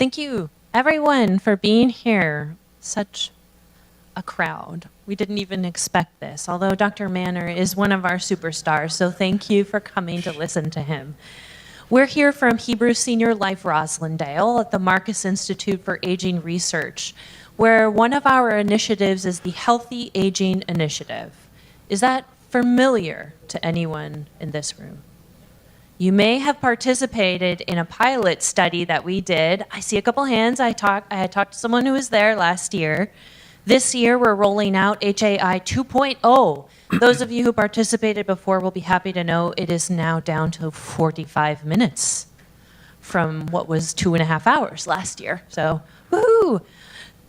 Thank you, everyone, for being here. Such a crowd. We didn't even expect this, although Dr. Manor is one of our superstars, so thank you for coming to listen to him. We're here from Hebrew Senior Life Roslindale at the Marcus Institute for Aging Research, where one of our initiatives is the Healthy Aging Initiative. Is that familiar to anyone in this room? You may have participated in a pilot study that we did. I see a couple hands. I had talked to someone who was there last year. This year, we're rolling out HAI 2.0. Those of you who participated before will be happy to know it is now down to 45 minutes from what was 2.5 hours last year. So, woohoo!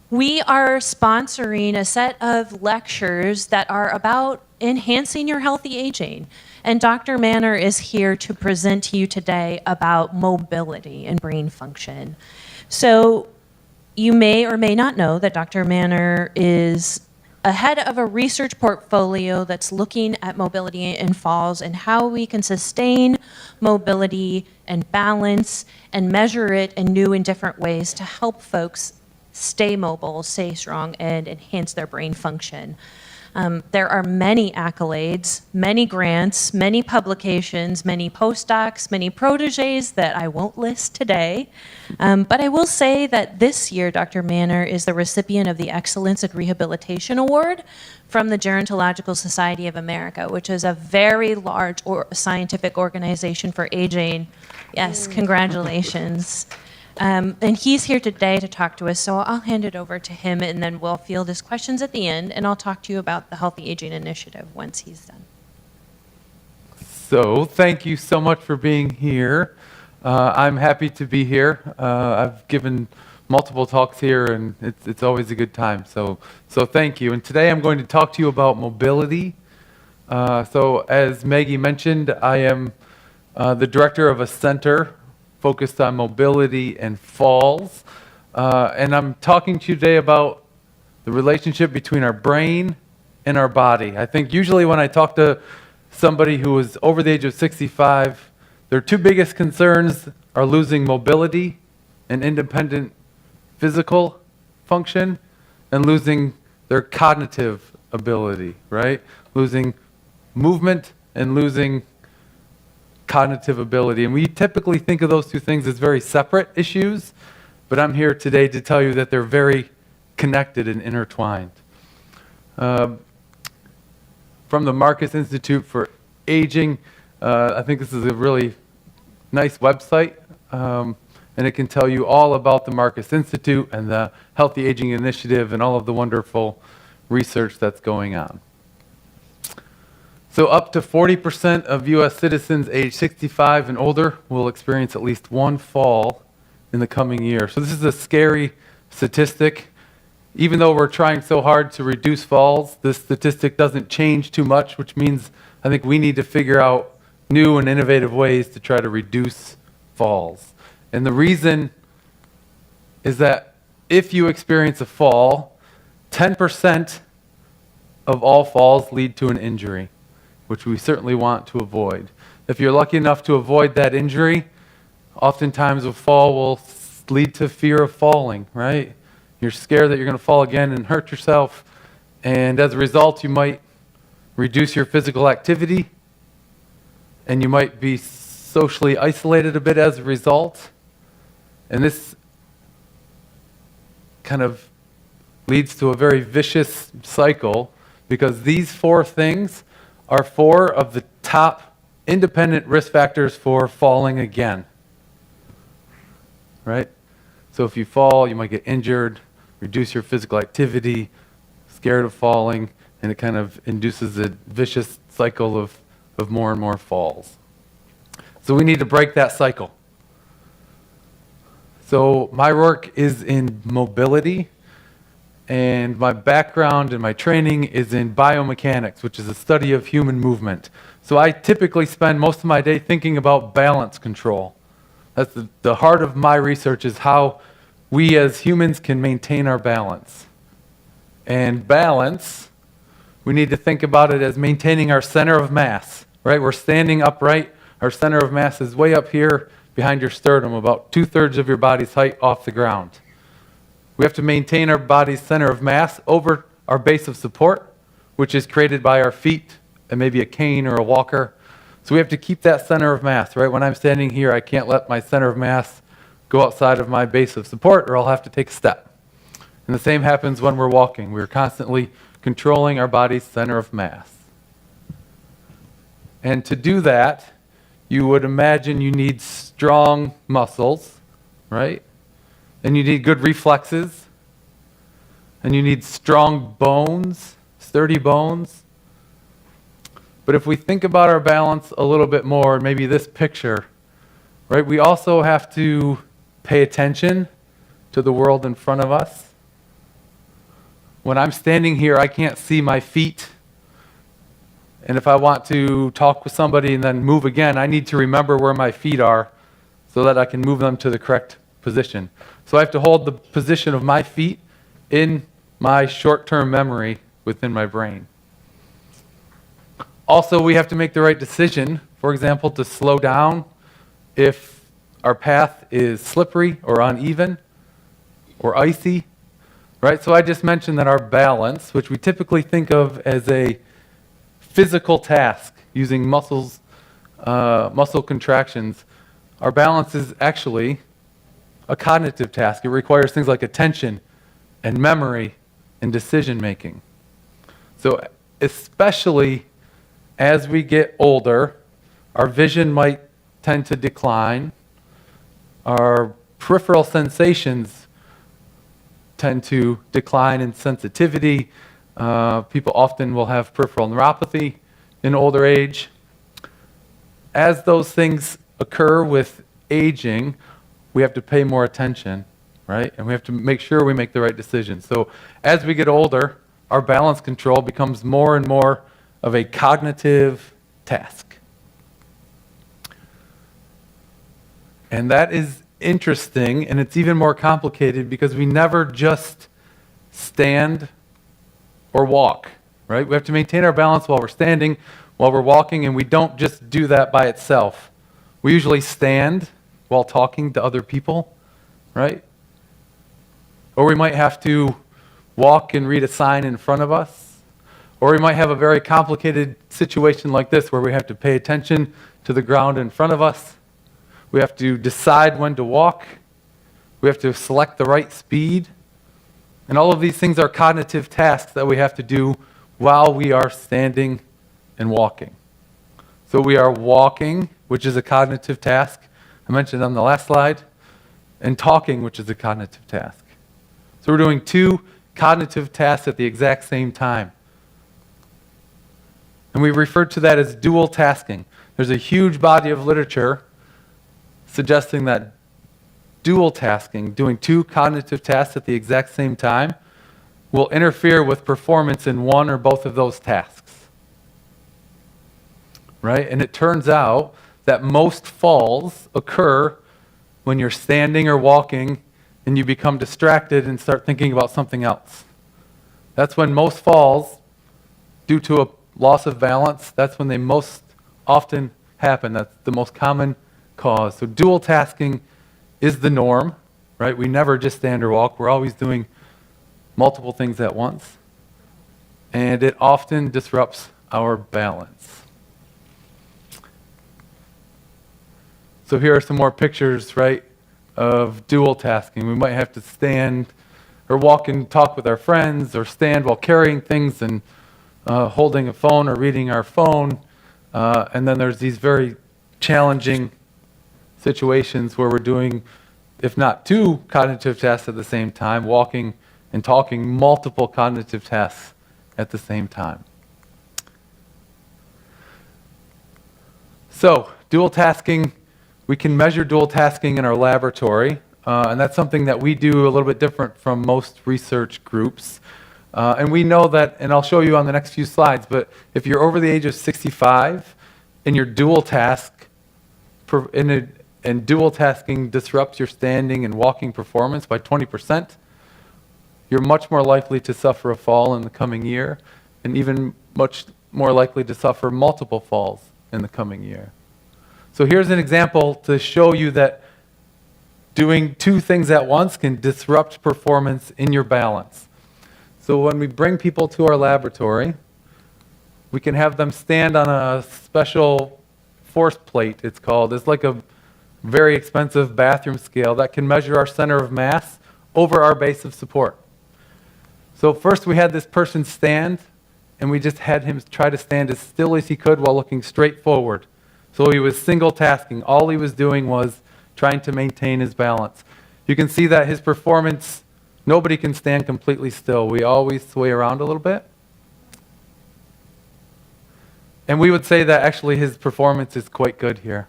We are sponsoring a set of lectures that are about enhancing your healthy aging. And Dr. Manor is here to present to you today about mobility and brain function. So you may or may not know that Dr. Manor is ahead of a research portfolio that's looking at mobility and falls and how we can sustain mobility and balance and measure it in new and different ways to help folks stay mobile, stay strong, and enhance their brain function. There are many accolades, many grants, many publications, many postdocs, many proteges that I won't list today. But I will say that this year, Dr. Manor is the recipient of the Excellence in Rehabilitation Award from the Gerontological Society of America, which is a very large scientific organization for aging. Yes, congratulations. And he's here today to talk to us, so I'll hand it over to him, and then we'll field his questions at the end, and I'll talk to you about the Healthy Aging Initiative once he's done. So, thank you so much for being here. I'm happy to be here. I've given multiple talks here, and it's always a good time, so thank you. And today I'm going to talk to you about mobility. So, as Maggie mentioned, I am the director of a center focused on mobility and falls. And I'm talking to you today about the relationship between our brain and our body. I think usually when I talk to somebody who is over the age of 65, their two biggest concerns are losing mobility and independent physical function and losing their cognitive ability, right? Losing movement and losing cognitive ability. And we typically think of those two things as very separate issues, but I'm here today to tell you that they're very connected and intertwined. From the Marcus Institute for Aging, I think this is a really nice website, and it can tell you all about the Marcus Institute and the Healthy Aging Initiative and all of the wonderful research that's going on. So up to 40% of U.S. citizens age 65 and older will experience at least one fall in the coming year. So this is a scary statistic. Even though we're trying so hard to reduce falls, this statistic doesn't change too much, which means I think we need to figure out new and innovative ways to try to reduce falls. And the reason is that if you experience a fall, 10% of all falls lead to an injury, which we certainly want to avoid. If you're lucky enough to avoid that injury, oftentimes a fall will lead to fear of falling, right? You're scared that you're going to fall again and hurt yourself, and as a result, you might reduce your physical activity, and you might be socially isolated a bit as a result, and this kind of leads to a very vicious cycle, because these four things are four of the top independent risk factors for falling again, right? So if you fall, you might get injured, reduce your physical activity, scared of falling, and it kind of induces a vicious cycle of more and more falls. So we need to break that cycle. So my work is in mobility, and my background and my training is in biomechanics, which is a study of human movement. So I typically spend most of my day thinking about balance control. That's the heart of my research, is how we as humans can maintain our balance. And balance, we need to think about it as maintaining our center of mass, right? We're standing upright. Our center of mass is way up here, behind your sternum, about 2/3 of your body's height off the ground. We have to maintain our body's center of mass over our base of support, which is created by our feet and maybe a cane or a walker. So we have to keep that center of mass, right? When I'm standing here, I can't let my center of mass go outside of my base of support, or I'll have to take a step. And the same happens when we're walking. We're constantly controlling our body's center of mass. And to do that, you would imagine you need strong muscles, right? And you need good reflexes. And you need strong bones, sturdy bones. But if we think about our balance a little bit more, maybe this picture, right? We also have to pay attention to the world in front of us. When I'm standing here, I can't see my feet. And if I want to talk with somebody and then move again, I need to remember where my feet are so that I can move them to the correct position. So I have to hold the position of my feet in my short-term memory within my brain. Also, we have to make the right decision, for example, to slow down if our path is slippery or uneven or icy. Right, so I just mentioned that our balance, which we typically think of as a physical task using muscle contractions, our balance is actually a cognitive task. It requires things like attention and memory and decision making. So especially as we get older, our vision might tend to decline, our peripheral sensations tend to decline in sensitivity. People often will have peripheral neuropathy in older age. As those things occur with aging, we have to pay more attention, right? And we have to make sure we make the right decisions. So as we get older, our balance control becomes more and more of a cognitive task. And that is interesting, and it's even more complicated because we never just stand or walk, right? We have to maintain our balance while we're standing, while we're walking, and we don't just do that by itself. We usually stand while talking to other people, right? Or we might have to walk and read a sign in front of us. Or we might have a very complicated situation like this where we have to pay attention to the ground in front of us. We have to decide when to walk. We have to select the right speed. And all of these things are cognitive tasks that we have to do while we are standing and walking. So we are walking, which is a cognitive task, I mentioned on the last slide, and talking, which is a cognitive task. So we're doing two cognitive tasks at the exact same time. And we refer to that as dual tasking. There's a huge body of literature suggesting that dual tasking, doing two cognitive tasks at the exact same time, will interfere with performance in one or both of those tasks. Right? And it turns out that most falls occur when you're standing or walking and you become distracted and start thinking about something else. That's when most falls, due to a loss of balance, that's when they most often happen. That's the most common cause. So dual tasking is the norm, right? We never just stand or walk. We're always doing multiple things at once. And it often disrupts our balance. So here are some more pictures, right, of dual tasking. We might have to stand or walk and talk with our friends, or stand while carrying things and holding a phone or reading our phone. And then there's these very challenging situations where we're doing, if not two cognitive tasks at the same time, walking and talking multiple cognitive tasks at the same time. So, dual tasking, we can measure dual tasking in our laboratory, and that's something that we do a little bit different from most research groups. And we know that, and I'll show you on the next few slides, but if you're over the age of 65 and your dual task, and dual tasking disrupts your standing and walking performance by 20%, you're much more likely to suffer a fall in the coming year, and even much more likely to suffer multiple falls in the coming year. So here's an example to show you that doing two things at once can disrupt performance in your balance. So when we bring people to our laboratory, we can have them stand on a special force plate, it's called. It's like a very expensive bathroom scale that can measure our center of mass over our base of support. So first we had this person stand, and we just had him try to stand as still as he could while looking straight forward. So he was single tasking. All he was doing was trying to maintain his balance. You can see that his performance, nobody can stand completely still. We always sway around a little bit. And we would say that actually his performance is quite good here.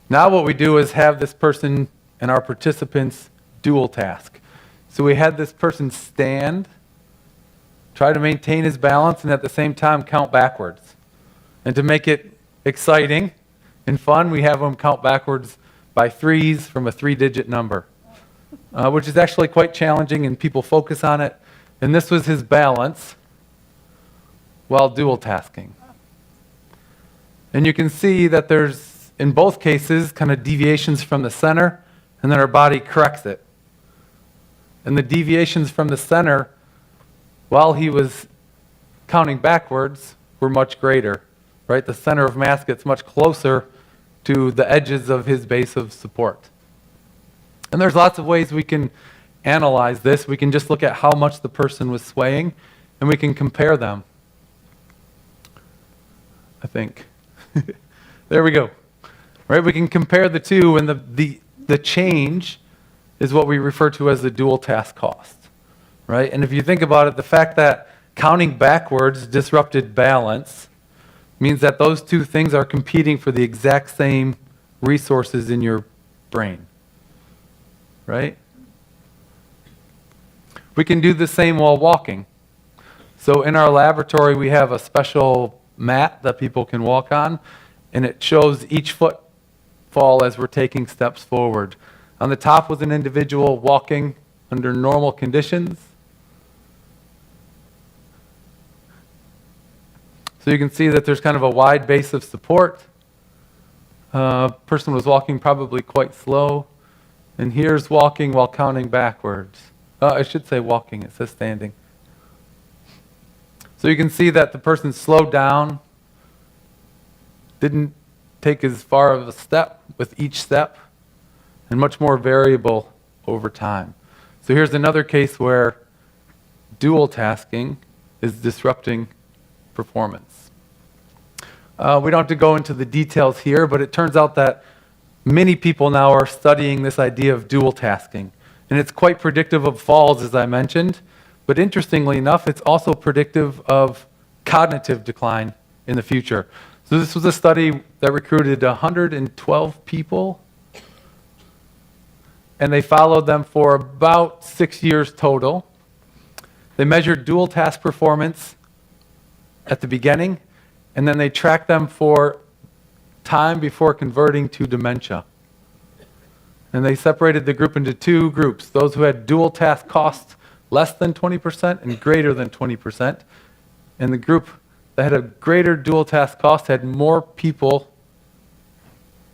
Now what we do is have this person and our participants dual task. So we had this person stand, try to maintain his balance, and at the same time count backwards. And to make it exciting and fun, we have him count backwards by threes from a 3-digit number, which is actually quite challenging, and people focus on it. And this was his balance while dual tasking. And you can see that there's, in both cases, kind of deviations from the center, and then our body corrects it. And the deviations from the center, while he was counting backwards, were much greater, right? The center of mass gets much closer to the edges of his base of support. And there's lots of ways we can analyze this. We can just look at how much the person was swaying, and we can compare them. I think. There we go. Right? We can compare the two, and the change is what we refer to as the dual task cost. Right? And if you think about it, the fact that counting backwards disrupted balance means that those two things are competing for the exact same resources in your brain. Right? We can do the same while walking. So in our laboratory, we have a special mat that people can walk on, and it shows each footfall as we're taking steps forward. On the top was an individual walking under normal conditions. So you can see that there's kind of a wide base of support. Person was walking probably quite slow. And here's walking while counting backwards. I should say walking, it says standing. So you can see that the person slowed down, didn't take as far of a step with each step, and much more variable over time. So here's another case where dual tasking is disrupting performance. We don't have to go into the details here, but it turns out that many people now are studying this idea of dual tasking. And it's quite predictive of falls, as I mentioned. But interestingly enough, it's also predictive of cognitive decline in the future. So this was a study that recruited 112 people, and they followed them for about 6 years total. They measured dual task performance at the beginning, and then they tracked them for time before converting to dementia. And they separated the group into two groups, those who had dual task costs less than 20% and greater than 20%. And the group that had a greater dual task cost had more people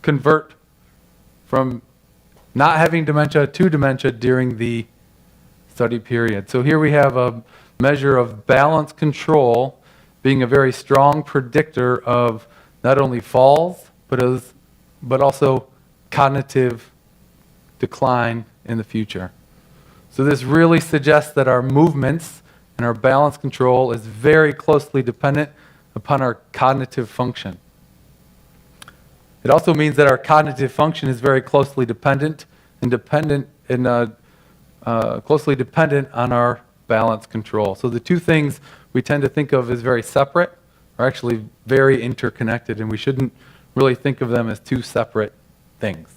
convert from not having dementia to dementia during the study period. So here we have a measure of balance control being a very strong predictor of not only falls, but also cognitive decline in the future. So this really suggests that our movements and our balance control is very closely dependent upon our cognitive function. It also means that our cognitive function is very closely dependent closely dependent on our balance control. So the two things we tend to think of as very separate are actually very interconnected, and we shouldn't really think of them as two separate things.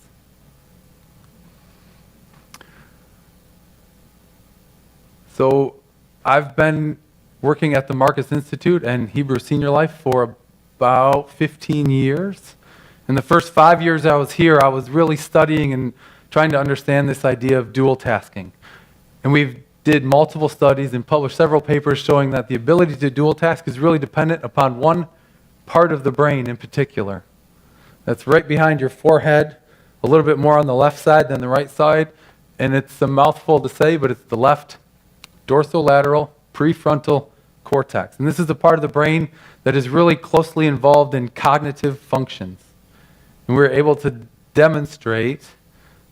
So I've been working at the Marcus Institute and Hebrew Senior Life for about 15 years. In the first 5 years I was here, I was really studying and trying to understand this idea of dual tasking. And we did multiple studies and published several papers showing that the ability to dual task is really dependent upon one part of the brain in particular. That's right behind your forehead, a little bit more on the left side than the right side, and it's a mouthful to say, but it's the left dorsolateral prefrontal cortex. And this is the part of the brain that is really closely involved in cognitive functions. And we're able to demonstrate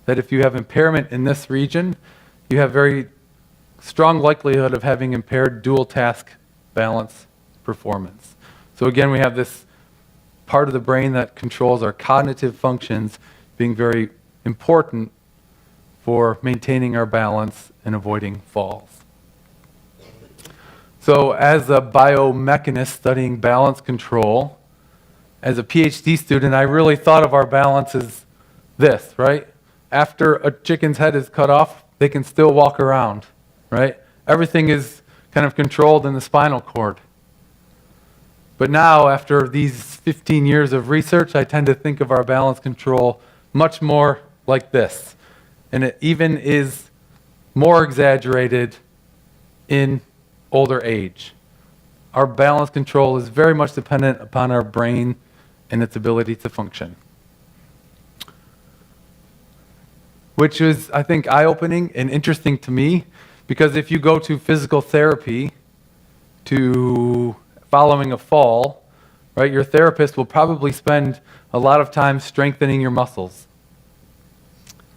that if you have impairment in this region, you have very strong likelihood of having impaired dual task balance performance. So again, we have this part of the brain that controls our cognitive functions being very important for maintaining our balance and avoiding falls. So as a biomechanist studying balance control, as a PhD student, I really thought of our balance as this, right? After a chicken's head is cut off, they can still walk around, right? Everything is kind of controlled in the spinal cord. But now, after these 15 years of research, I tend to think of our balance control much more like this. And it even is more exaggerated in older age. Our balance control is very much dependent upon our brain and its ability to function. Which is, I think, eye-opening and interesting to me, because if you go to physical therapy following a fall, right, your therapist will probably spend a lot of time strengthening your muscles,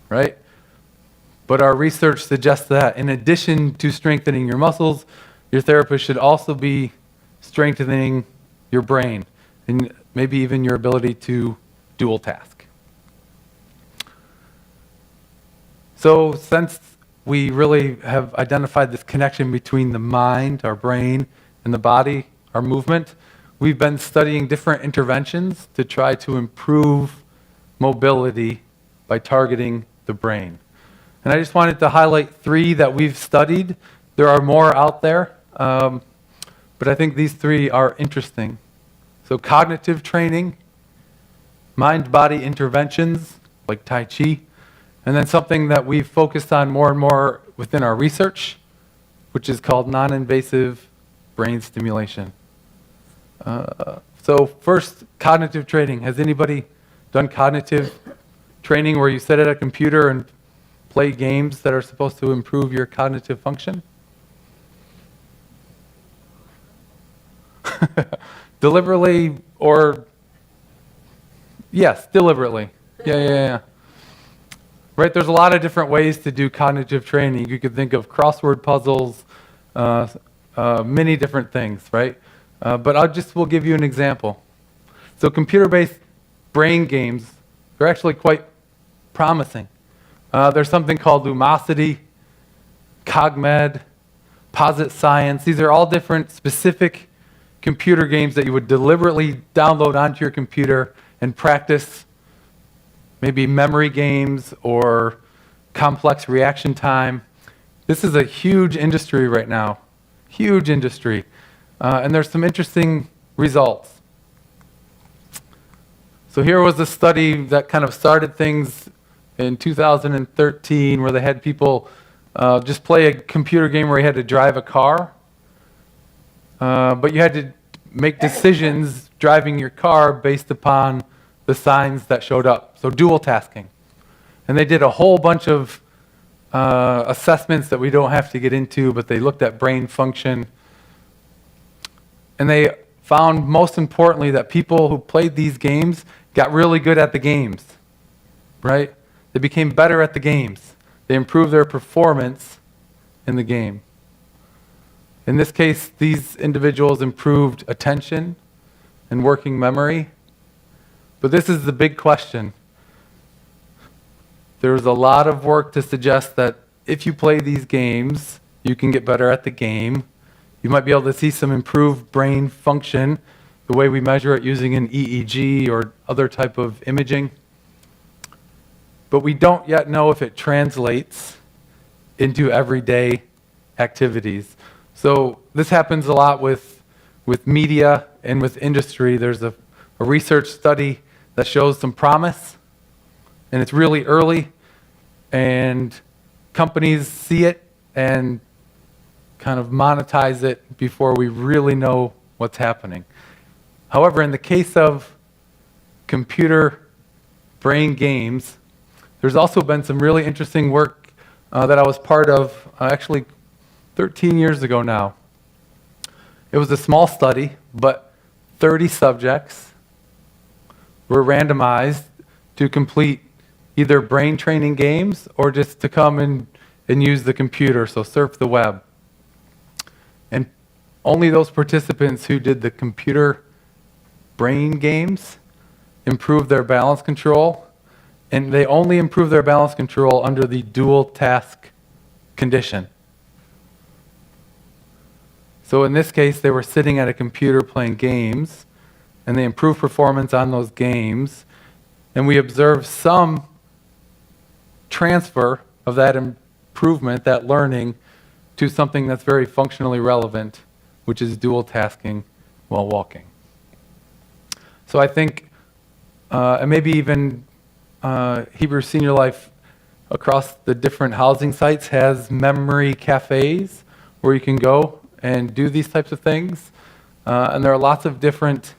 right? But our research suggests that in addition to strengthening your muscles, your therapist should also be strengthening your brain and maybe even your ability to dual task. So since we really have identified this connection between the mind, our brain, and the body, our movement, we've been studying different interventions to try to improve mobility by targeting the brain. And I just wanted to highlight 3 that we've studied. There are more out there, but I think these 3 are interesting. So cognitive training, mind-body interventions like Tai Chi, and then something that we've focused on more and more within our research, which is called non-invasive brain stimulation. So first, cognitive training. Has anybody done cognitive training where you sit at a computer and play games that are supposed to improve your cognitive function? Deliberately or... Yes, deliberately. Yeah. Right, there's a lot of different ways to do cognitive training. You could think of crossword puzzles, many different things, right? But we'll give you an example. So computer-based brain games, they're actually quite promising. There's something called Lumosity, CogMed, Posit Science. These are all different specific computer games that you would deliberately download onto your computer and practice maybe memory games or complex reaction time. This is a huge industry right now, huge industry. And there's some interesting results. So here was a study that kind of started things in 2013 where they had people just play a computer game where you had to drive a car. But you had to make decisions driving your car based upon the signs that showed up. So dual tasking. And they did a whole bunch of assessments that we don't have to get into, but they looked at brain function. And they found, most importantly, that people who played these games got really good at the games, right? They became better at the games. They improved their performance in the game. In this case, these individuals improved attention and working memory. But this is the big question. There's a lot of work to suggest that if you play these games, you can get better at the game. You might be able to see some improved brain function, the way we measure it using an EEG or other type of imaging. But we don't yet know if it translates into everyday activities. So this happens a lot with media and with industry. There's a research study that shows some promise, and it's really early, and companies see it and kind of monetize it before we really know what's happening. However, in the case of computer brain games, there's also been some really interesting work that I was part of actually 13 years ago now. It was a small study, but 30 subjects were randomized to complete either brain training games or just to come and use the computer, so surf the web. And only those participants who did the computer brain games improved their balance control, and they only improved their balance control under the dual task condition. So in this case, they were sitting at a computer playing games, and they improved performance on those games, and we observed some transfer of that improvement, that learning, to something that's very functionally relevant, which is dual tasking while walking. So I think, and maybe even Hebrew Senior Life across the different housing sites has memory cafes where you can go and do these types of things. And there are lots of different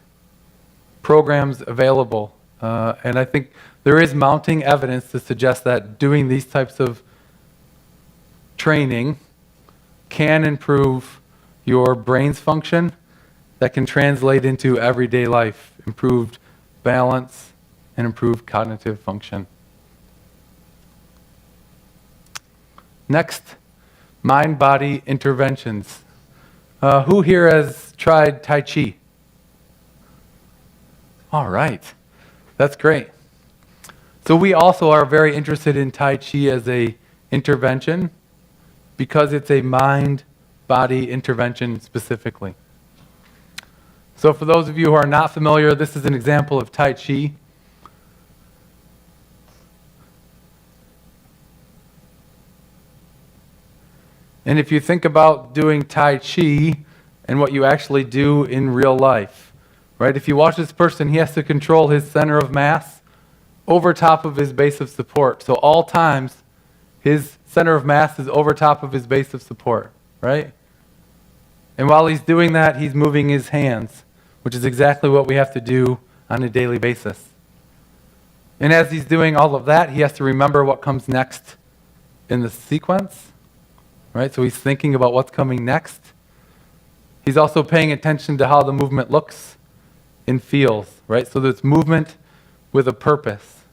programs available. And I think there is mounting evidence to suggest that doing these types of training can improve your brain's function, that can translate into everyday life, improved balance, and improved cognitive function. Next, mind-body interventions. Who here has tried Tai Chi? All right, that's great. So we also are very interested in Tai Chi as a intervention because it's a mind-body intervention specifically. So for those of you who are not familiar, this is an example of Tai Chi. And if you think about doing Tai Chi and what you actually do in real life, right? If you watch this person, he has to control his center of mass over top of his base of support. So all times, his center of mass is over top of his base of support, right? And while he's doing that, he's moving his hands, which is exactly what we have to do on a daily basis. And as he's doing all of that, he has to remember what comes next in the sequence, right? So he's thinking about what's coming next. He's also paying attention to how the movement looks and feels, right? So there's movement with a purpose.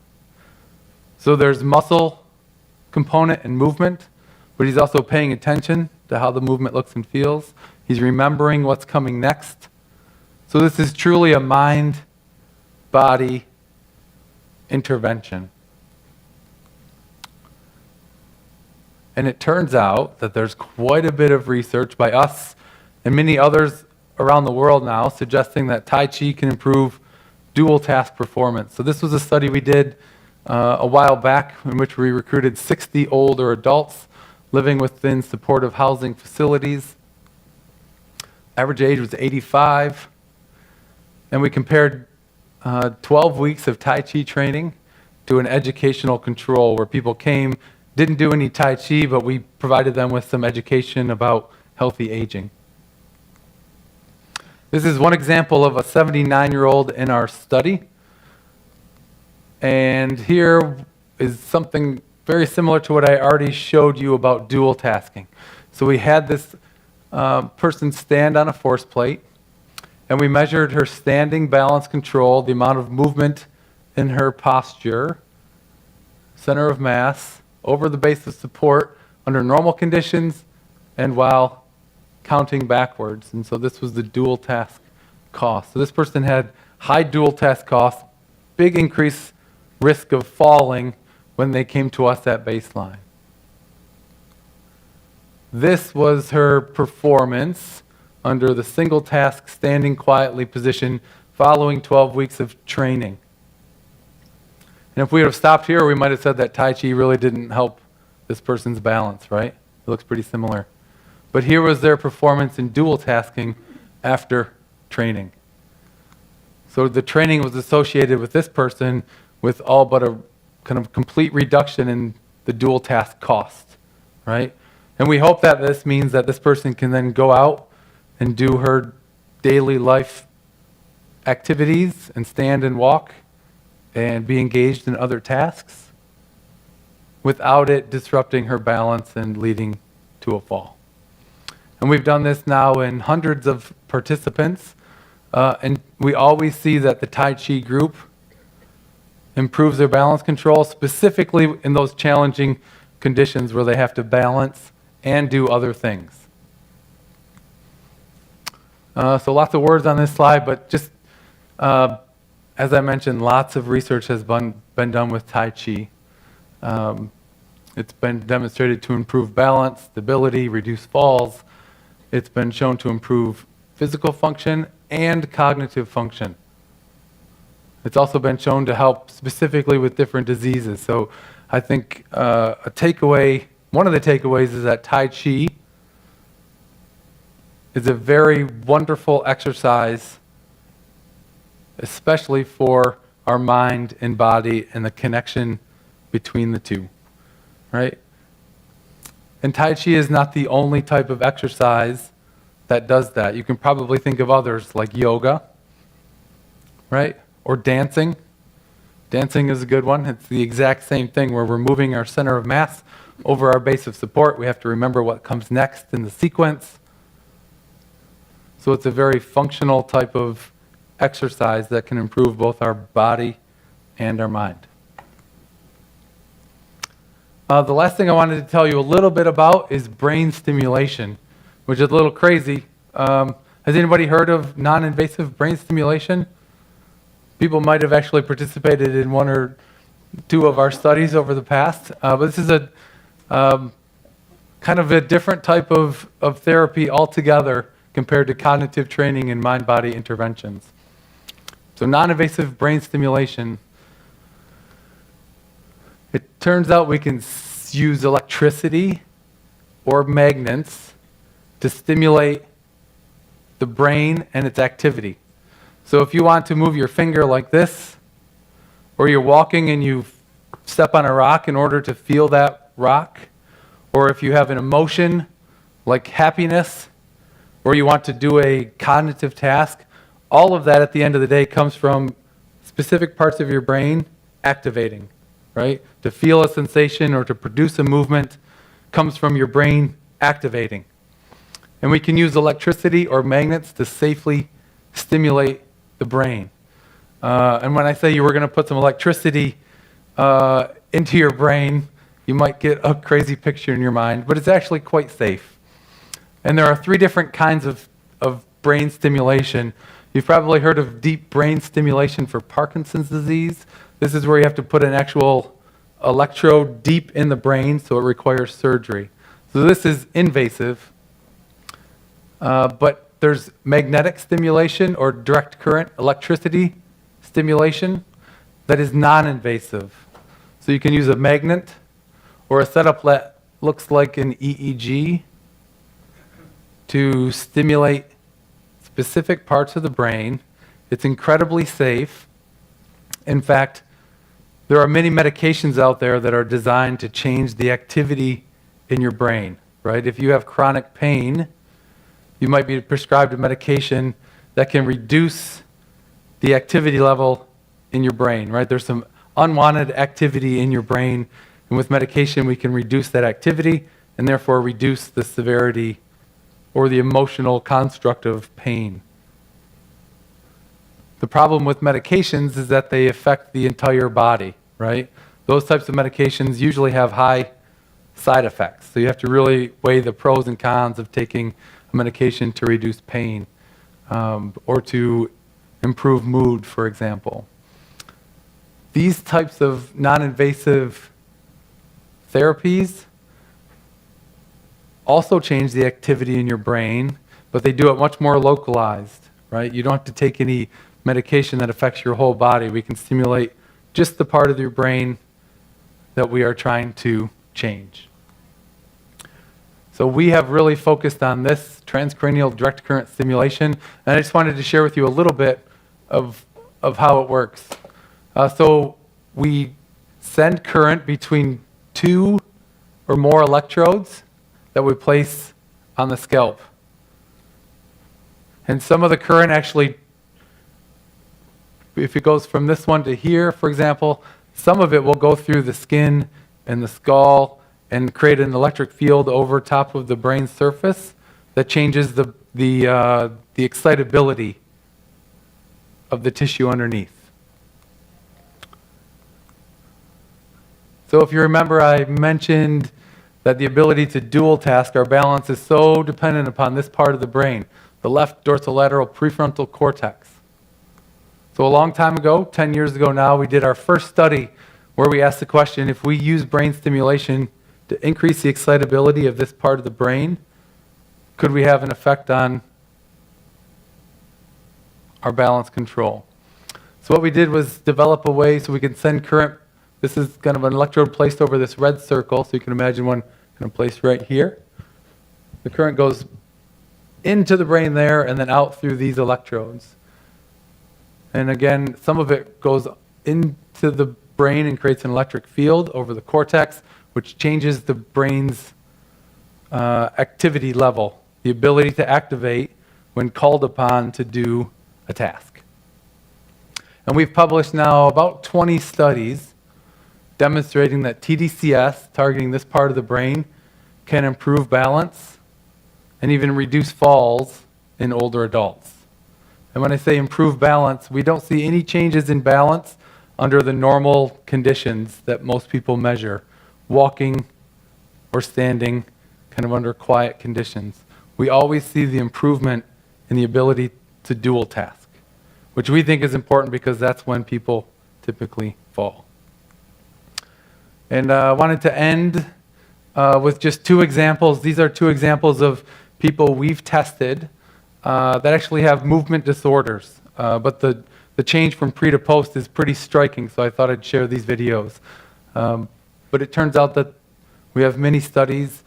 So there's muscle component and movement, but he's also paying attention to how the movement looks and feels. He's remembering what's coming next. So this is truly a mind-body intervention. And it turns out that there's quite a bit of research by us and many others around the world now suggesting that Tai Chi can improve dual task performance. So this was a study we did a while back in which we recruited 60 older adults living within supportive housing facilities. Average age was 85. And we compared 12 weeks of Tai Chi training to an educational control where people came, didn't do any Tai Chi, but we provided them with some education about healthy aging. This is one example of a 79-year-old in our study. And here is something very similar to what I already showed you about dual tasking. So we had this person stand on a force plate, and we measured her standing balance control, the amount of movement in her posture, center of mass, over the base of support under normal conditions and while counting backwards. And so this was the dual task cost. So this person had high dual task cost, big increase risk of falling when they came to us at baseline. This was her performance under the single task standing quietly position following 12 weeks of training. And if we would have stopped here, we might have said that Tai Chi really didn't help this person's balance, right? It looks pretty similar. But here was their performance in dual tasking after training. So the training was associated with this person with all but a kind of complete reduction in the dual task cost, right? And we hope that this means that this person can then go out and do her daily life activities and stand and walk and be engaged in other tasks without it disrupting her balance and leading to a fall. And we've done this now in hundreds of participants, and we always see that the Tai Chi group improves their balance control, specifically in those challenging conditions where they have to balance and do other things. So lots of words on this slide, but just as I mentioned, lots of research has been done with Tai Chi. It's been demonstrated to improve balance, stability, reduce falls. It's been shown to improve physical function and cognitive function. It's also been shown to help specifically with different diseases. So I think one of the takeaways is that Tai Chi is a very wonderful exercise, especially for our mind and body and the connection between the two, right? And Tai Chi is not the only type of exercise that does that. You can probably think of others like yoga, right? Or dancing. Dancing is a good one. It's the exact same thing where we're moving our center of mass over our base of support. We have to remember what comes next in the sequence. So it's a very functional type of exercise that can improve both our body and our mind. The last thing I wanted to tell you a little bit about is brain stimulation, which is a little crazy. Has anybody heard of non-invasive brain stimulation? People might have actually participated in one or two of our studies over the past, but this is a kind of a different type of therapy altogether compared to cognitive training and mind-body interventions. So non-invasive brain stimulation, it turns out we can use electricity or magnets to stimulate the brain and its activity. So if you want to move your finger like this, or you're walking and you step on a rock in order to feel that rock, or if you have an emotion like happiness, or you want to do a cognitive task, all of that at the end of the day comes from specific parts of your brain activating, right? To feel a sensation or to produce a movement comes from your brain activating. And we can use electricity or magnets to safely stimulate the brain. And when I say you were going to put some electricity into your brain, you might get a crazy picture in your mind, but it's actually quite safe. And there are 3 different kinds of brain stimulation. You've probably heard of deep brain stimulation for Parkinson's disease. This is where you have to put an actual electrode deep in the brain, so it requires surgery. So this is invasive, but there's magnetic stimulation or direct current electricity stimulation that is non-invasive. So you can use a magnet or a setup that looks like an EEG to stimulate specific parts of the brain. It's incredibly safe. In fact, there are many medications out there that are designed to change the activity in your brain, right? If you have chronic pain, you might be prescribed a medication that can reduce the activity level in your brain, right? There's some unwanted activity in your brain, and with medication we can reduce that activity and therefore reduce the severity or the emotional construct of pain. The problem with medications is that they affect the entire body, right? Those types of medications usually have high side effects, so you have to really weigh the pros and cons of taking a medication to reduce pain or to improve mood, for example. These types of non-invasive therapies also change the activity in your brain, but they do it much more localized, right? You don't have to take any medication that affects your whole body. We can stimulate just the part of your brain that we are trying to change. So we have really focused on this transcranial direct current stimulation, and I just wanted to share with you a little bit of how it works. So we send current between 2 or more electrodes that we place on the scalp. And some of the current actually if it goes from this one to here, for example, some of it will go through the skin and the skull and create an electric field over top of the brain surface that changes the excitability of the tissue underneath. So if you remember, I mentioned that the ability to dual task our balance is so dependent upon this part of the brain, the left dorsolateral prefrontal cortex. So a long time ago, 10 years ago now, we did our first study where we asked the question, if we use brain stimulation to increase the excitability of this part of the brain, could we have an effect on our balance control? So what we did was develop a way so we can send current. This is kind of an electrode placed over this red circle, so you can imagine one kind of placed right here. The current goes into the brain there and then out through these electrodes. And again, some of it goes into the brain and creates an electric field over the cortex, which changes the brain's activity level, the ability to activate when called upon to do a task. And we've published now about 20 studies demonstrating that TDCS, targeting this part of the brain, can improve balance and even reduce falls in older adults. And when I say improve balance, we don't see any changes in balance under the normal conditions that most people measure, walking or standing, kind of under quiet conditions. We always see the improvement in the ability to dual task, which we think is important because that's when people typically fall. And I wanted to end with just two examples. These are two examples of people we've tested that actually have movement disorders. But the change from pre to post is pretty striking, so I thought I'd share these videos. But it turns out that we have many studies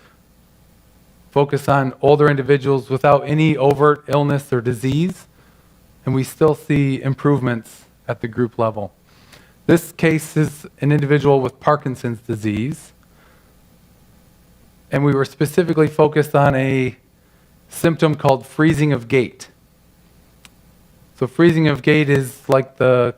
focus on older individuals without any overt illness or disease, and we still see improvements at the group level. This case is an individual with Parkinson's disease, and we were specifically focused on a symptom called freezing of gait. So freezing of gait is like the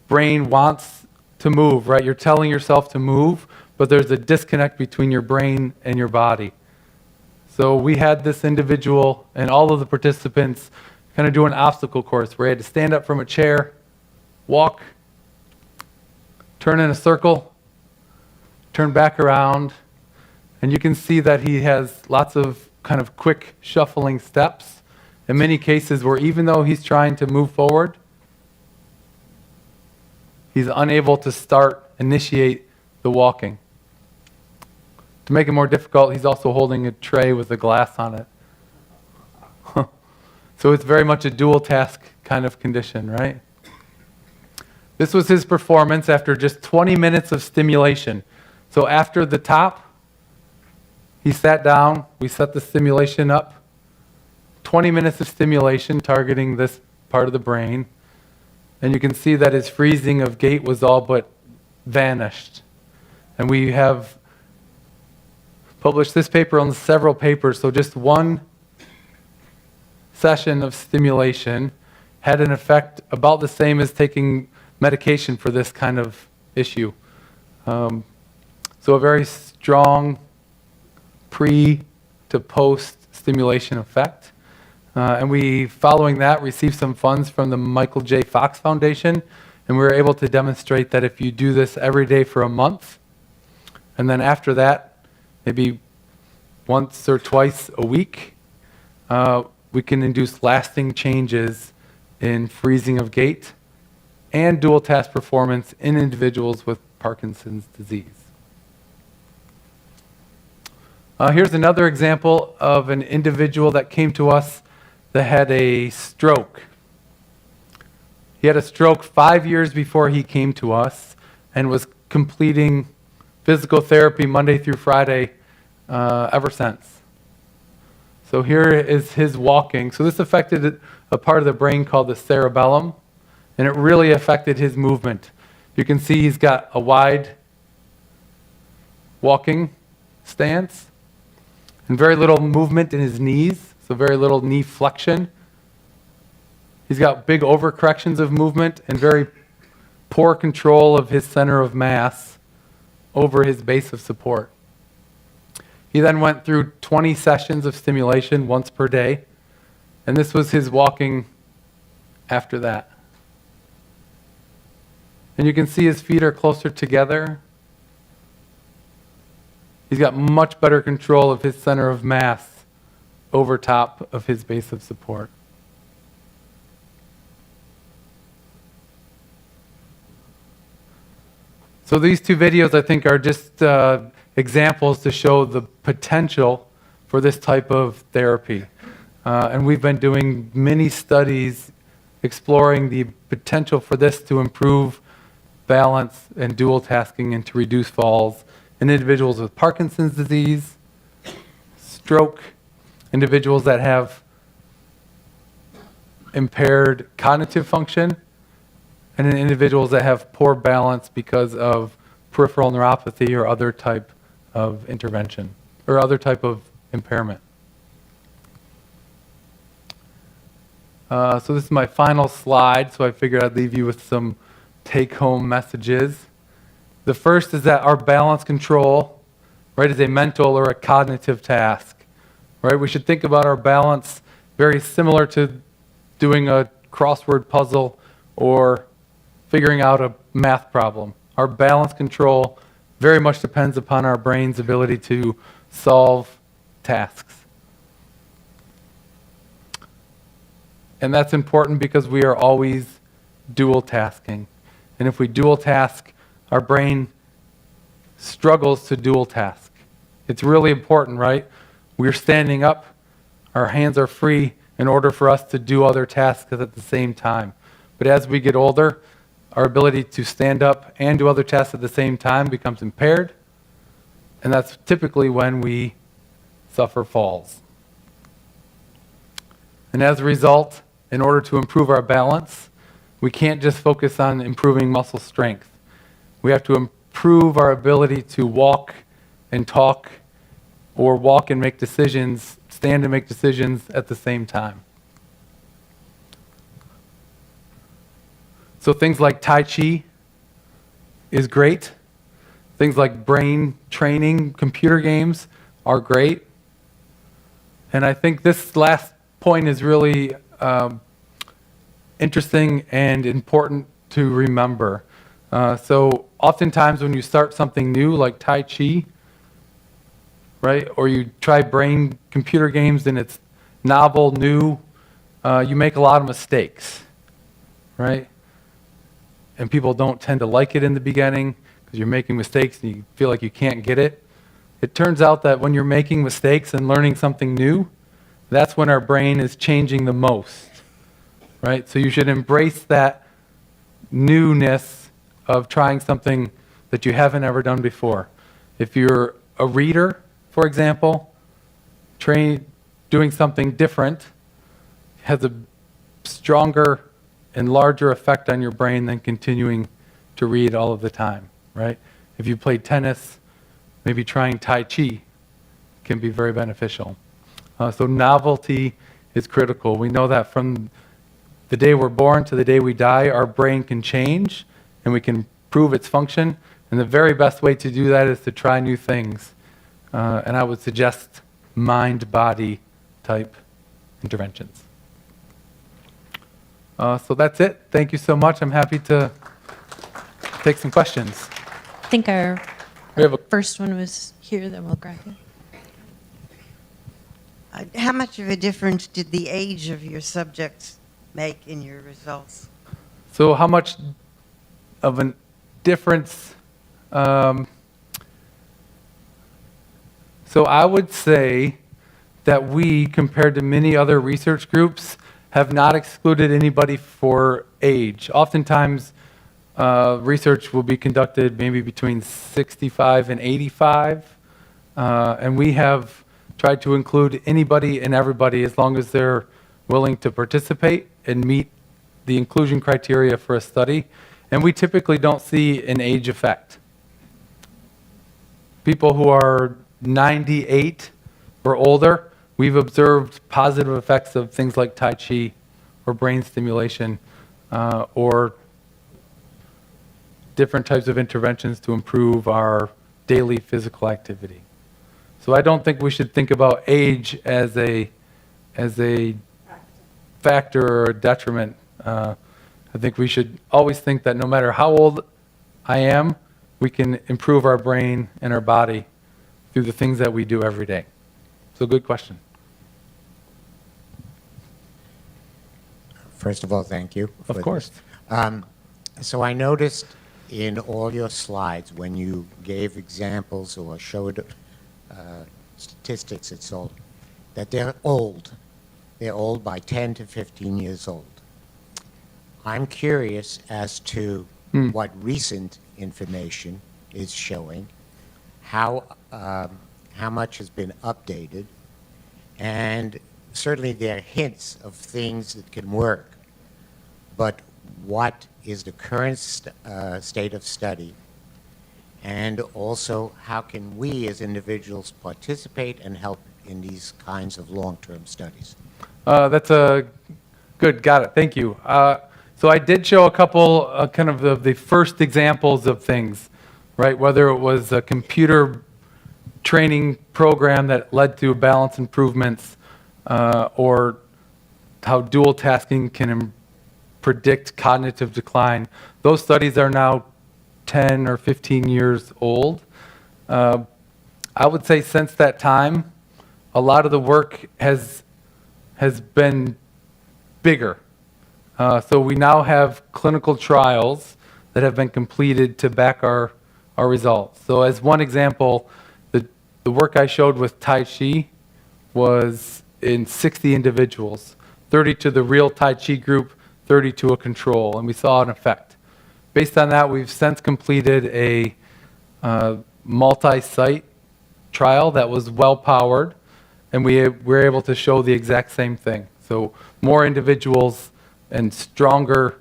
brain wants to move, right? You're telling yourself to move, but there's a disconnect between your brain and your body. So we had this individual and all of the participants kind of do an obstacle course where he had to stand up from a chair, walk, turn in a circle, turn back around, and you can see that he has lots of kind of quick shuffling steps in many cases where even though he's trying to move forward, he's unable to initiate the walking. To make it more difficult, he's also holding a tray with a glass on it. So it's very much a dual task kind of condition, right? This was his performance after just 20 minutes of stimulation. So after the top, he sat down, we set the stimulation up. 20 minutes of stimulation targeting this part of the brain. And you can see that his freezing of gait was all but vanished. And we have published this paper on several papers, so just one session of stimulation had an effect about the same as taking medication for this kind of issue. So a very strong pre to post stimulation effect. And we, following that, received some funds from the Michael J. Fox Foundation, and we were able to demonstrate that if you do this every day for a month, and then after that, maybe once or twice a week, we can induce lasting changes in freezing of gait and dual task performance in individuals with Parkinson's disease. Here's another example of an individual that came to us that had a stroke. He had a stroke 5 years before he came to us and was completing physical therapy Monday through Friday ever since. So here is his walking. So this affected a part of the brain called the cerebellum, and it really affected his movement. You can see he's got a wide walking stance and very little movement in his knees, so very little knee flexion. He's got big overcorrections of movement and very poor control of his center of mass over his base of support. He then went through 20 sessions of stimulation once per day, and this was his walking after that. And you can see his feet are closer together. He's got much better control of his center of mass over top of his base of support. So these two videos, I think, are just examples to show the potential for this type of therapy. And we've been doing many studies exploring the potential for this to improve balance and dual tasking and to reduce falls in individuals with Parkinson's disease, stroke, individuals that have impaired cognitive function, and in individuals that have poor balance because of peripheral neuropathy or other type of intervention or other type of impairment. So this is my final slide, so I figured I'd leave you with some take-home messages. The first is that our balance control, right, is a mental or a cognitive task, right? We should think about our balance very similar to doing a crossword puzzle or figuring out a math problem. Our balance control very much depends upon our brain's ability to solve tasks. And that's important because we are always dual tasking. And if we dual task, our brain struggles to dual task. It's really important, right? We're standing up, our hands are free in order for us to do other tasks at the same time. But as we get older, our ability to stand up and do other tasks at the same time becomes impaired, and that's typically when we suffer falls. And as a result, in order to improve our balance, we can't just focus on improving muscle strength. We have to improve our ability to walk and talk, or walk and make decisions, stand and make decisions at the same time. So things like Tai Chi is great. Things like brain training, computer games are great. And I think this last point is really interesting and important to remember. So oftentimes when you start something new like Tai Chi, right, or you try brain computer games and it's novel, new, you make a lot of mistakes, right? And people don't tend to like it in the beginning because you're making mistakes and you feel like you can't get it. It turns out that when you're making mistakes and learning something new, that's when our brain is changing the most, right? So you should embrace that newness of trying something that you haven't ever done before. If you're a reader, for example, doing something different has a stronger and larger effect on your brain than continuing to read all of the time, right? If you play tennis, maybe trying Tai Chi can be very beneficial. So novelty is critical. We know that from the day we're born to the day we die, our brain can change and we can improve its function. And the very best way to do that is to try new things. And I would suggest mind-body type interventions. So that's it. Thank you so much. I'm happy to take some questions. I think our We have a first one was here, then we'll grab it. How much of a difference did the age of your subjects make in your results? So how much of a difference? So I would say that we, compared to many other research groups, have not excluded anybody for age. Oftentimes, research will be conducted maybe between 65 and 85, and we have tried to include anybody and everybody as long as they're willing to participate and meet the inclusion criteria for a study, and we typically don't see an age effect. People who are 98 or older, we've observed positive effects of things like Tai Chi for brain stimulation or different types of interventions to improve our daily physical activity. So I don't think we should think about age as a factor or a detriment. I think we should always think that no matter how old I am, we can improve our brain and our body through the things that we do every day. So good question. First of all, thank you. Of course. So I noticed in all your slides, when you gave examples or showed statistics, it's all, that they're old. They're old by 10 to 15 years old. I'm curious as to what recent information is showing, how much has been updated, and certainly there are hints of things that can work, but what is the current state of study, and also how can we as individuals participate and help in these kinds of long-term studies? That's a good, got it, thank you. So I did show a couple kind of the first examples of things, right? Whether it was a computer training program that led to balance improvements or how dual tasking can predict cognitive decline. Those studies are now 10 or 15 years old. I would say since that time, a lot of the work has been bigger. So we now have clinical trials that have been completed to back our results. So as one example, the work I showed with Tai Chi was in 60 individuals, 30 to the real Tai Chi group, 30 to a control, and we saw an effect. Based on that, we've since completed a multi-site trial that was well-powered, and we were able to show the exact same thing. So more individuals and stronger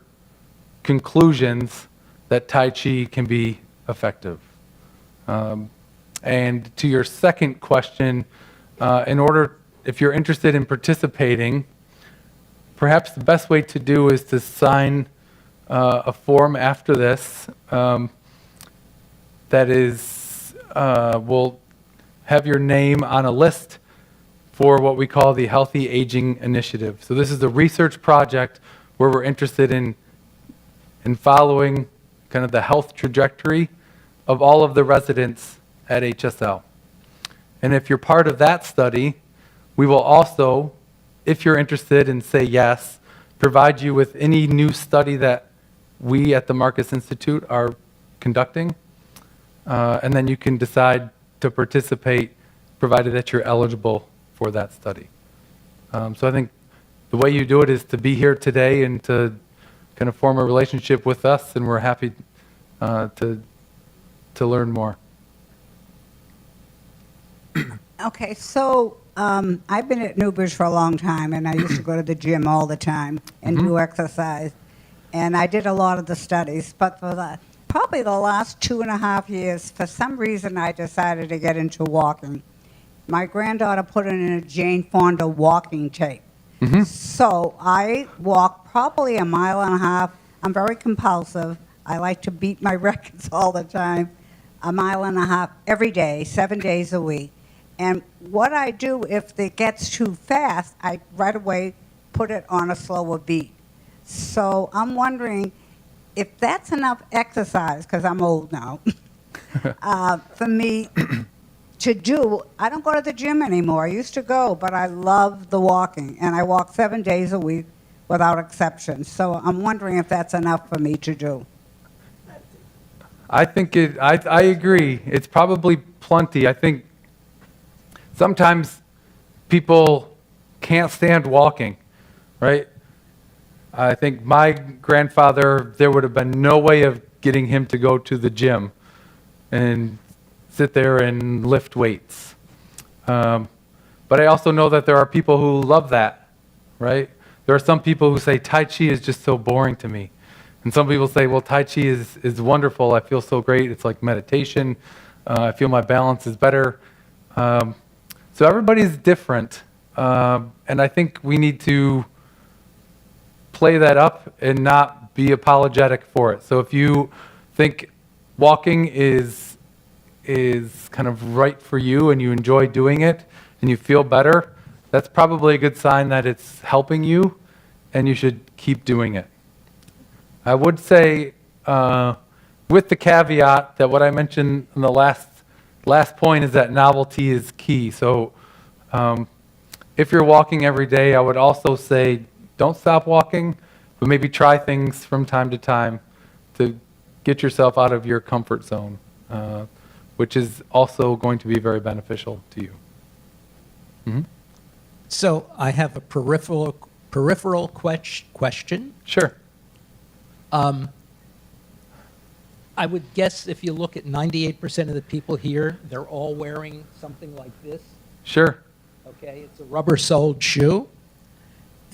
conclusions that Tai Chi can be effective. And to your second question, if you're interested in participating, perhaps the best way to do is to sign a form after this that will have your name on a list for what we call the Healthy Aging Initiative. So this is a research project where we're interested in following kind of the health trajectory of all of the residents at HSL. And if you're part of that study, we will also, if you're interested and say yes, provide you with any new study that we at the Marcus Institute are conducting. And then you can decide to participate, provided that you're eligible for that study. So I think the way you do it is to be here today and to kind of form a relationship with us, and we're happy to learn more. Okay, so I've been at Newbridge for a long time, and I used to go to the gym all the time and do exercise. And I did a lot of the studies, but for probably the last 2.5 years, for some reason, I decided to get into walking. My granddaughter put in a Jane Fonda walking tape. So I walk probably 1.5 miles. I'm very compulsive. I like to beat my records all the time. 1.5 miles every day, 7 days a week. And what I do, if it gets too fast, I right away put it on a slower beat. So I'm wondering if that's enough exercise, because I'm old now, for me to do. I don't go to the gym anymore. I used to go, but I love the walking, and I walk 7 days a week without exception. So I'm wondering if that's enough for me to do. I think I agree. It's probably plenty. I think sometimes people can't stand walking, right? I think my grandfather, there would have been no way of getting him to go to the gym and sit there and lift weights. But I also know that there are people who love that, right? There are some people who say, Tai Chi is just so boring to me. And some people say, well, Tai Chi is wonderful. I feel so great. It's like meditation. I feel my balance is better. So everybody's different. And I think we need to play that up and not be apologetic for it. So if you think walking is kind of right for you and you enjoy doing it and you feel better, that's probably a good sign that it's helping you and you should keep doing it. I would say, with the caveat that what I mentioned in the last point is that novelty is key. So if you're walking every day, I would also say don't stop walking, but maybe try things from time to time to get yourself out of your comfort zone, which is also going to be very beneficial to you. Mhm. So I have a peripheral question. Sure. I would guess if you look at 98% of the people here, they're all wearing something like this. Sure. Okay, it's a rubber-soled shoe.